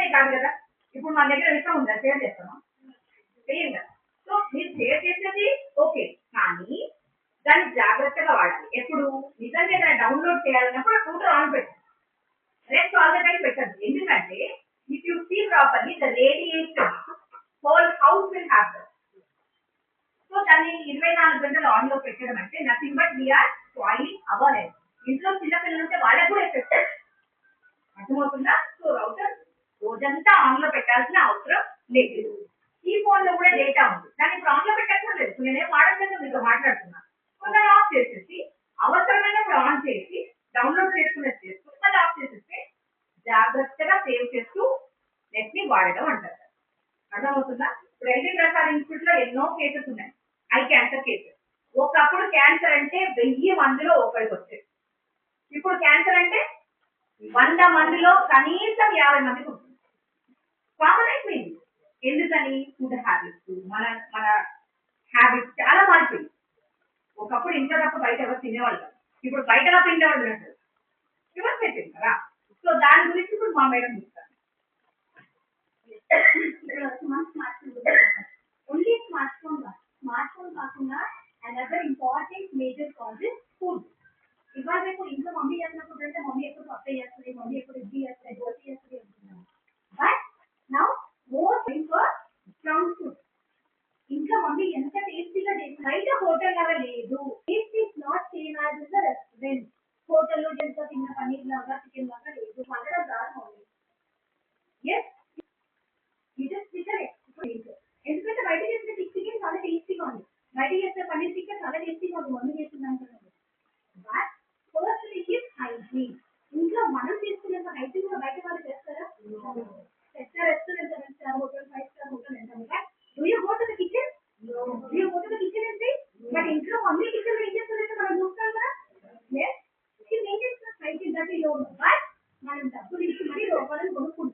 నిజమే కాదు కదా. ఇప్పుడు మన దగ్గర విషయం ఉందా, షేర్ చేస్తామా? చేయం కదా. సో మీరు షేర్ చేసేది ఓకే, కానీ దాన్ని జాగ్రత్తగా వాడాలి. ఎప్పుడు నిజంగా ఏదైనా డౌన్లోడ్ చేయాలన్నప్పుడు రూటర్ ఆన్ పెట్టాలి, రెస్ట్ ఆల్ ద టైం పెట్టద్దు. ఎందుకంటే if you see properly the radiation whole house will have that. So దాన్ని 24 గంటలు ఆన్ లో పెట్టడం అంటే nothing but we are spoiling our health. ఇంట్లో చిన్నపిల్లలు ఉంటే వాళ్ళకు కూడా ఎఫెక్ట్, అర్థమవుతుందా? సో రౌటర్ రోజంతా ఆన్ లో పెట్టాల్సిన అవసరం లేదు. ఈ ఫోన్ లో కూడా డేటా ఉంది, దాన్ని ఇప్పుడు ఆన్ లో పెట్టాల్సిన లేదు. నేనేం వాడట్లేదు, మీతో మాట్లాడుతున్నా. కొందరు ఆఫ్ చేసేసి అవసరమైనప్పుడు ఆన్ చేసి డౌన్లోడ్ చేసుకునేది చేసుకుని మళ్ళీ ఆఫ్ చేసేస్తే జాగ్రత్తగా సేవ్ చేస్తూ నెట్ ని వాడడం అంటారు. అర్థమవుతుందా? ఇప్పుడు ఎల్వి ప్రసాద్ ఇన్స్టిట్యూట్ లో ఎన్నో కేసెస్ ఉన్నాయి, ఐ క్యాన్సర్ కేసెస్. ఒకప్పుడు క్యాన్సర్ అంటే 1000 మందిలో ఒకరికి వచ్చేది, ఇప్పుడు క్యాన్సర్ అంటే 100 మందిలో కనీసం 50 మందికి ఉంటుంది. కామన్ అయిపోయింది. ఎందుకని? ఫుడ్ హ్యాబిట్స్, మన మన హ్యాబిట్స్ చాలా మారిపోయింది. ఒకప్పుడు ఇంట్లో తప్ప బయట ఎవరు తినేవాళ్ళు కాదు, ఇప్పుడు బయట తప్ప ఇంట్లో ఎవరు తినట్లేదు, రివర్స్ అయిపోయింది కదా. సో దాని గురించి ఇప్పుడు మా మేడం చెప్తాను. ఓన్లీ స్మార్ట్ ఫోన్ కాకుండా another important major cause is food. ఇవాళ రేపు ఇంట్లో మమ్మీ చేసినప్పుడు అంటే మమ్మీ ఎప్పుడు పప్పు చేస్తుంది, మమ్మీ ఎప్పుడు ఇడ్లీ చేస్తుంది, దోశ చేస్తుంది అంటున్నాను. But now more for strong food. ఇంట్లో మమ్మీ ఎంత టేస్టీగా చేస్తుంది, బయట హోటల్ లాగా లేదు. Taste is not same as in the restaurant. హోటల్లో ఎంత తిన్న పన్నీర్ లాగా చికెన్ లాగా లేదు, వండడం రాదు మమ్మీ. ఎస్, ఇట్ ఇస్ ఎందుకంటే బయట చేసిన చికెన్ చాలా టేస్టీగా ఉంది, బయట చేసిన పన్నీర్ చికెన్ చాలా టేస్టీగా ఉంది మమ్మీ చేసింది అంటున్నాను. But first thing is hygiene. ఇంట్లో మనం చేసుకునేంత హైజీన్ గా బయట వాళ్ళు చేస్తారా? Restaurant 7 star hotel, 5 star hotel అంటాము. But do you go to the kitchen? Do you go to the kitchen అంటే బట్ ఇంట్లో మమ్మీ కిచెన్ లో ఏం చేస్తుందంటే మనం చూస్తాం కదా. Yes, she maintains the hygiene that you know. But మనం డబ్బులు ఇచ్చి మరీ లోపలని కొనుక్కుంటాం.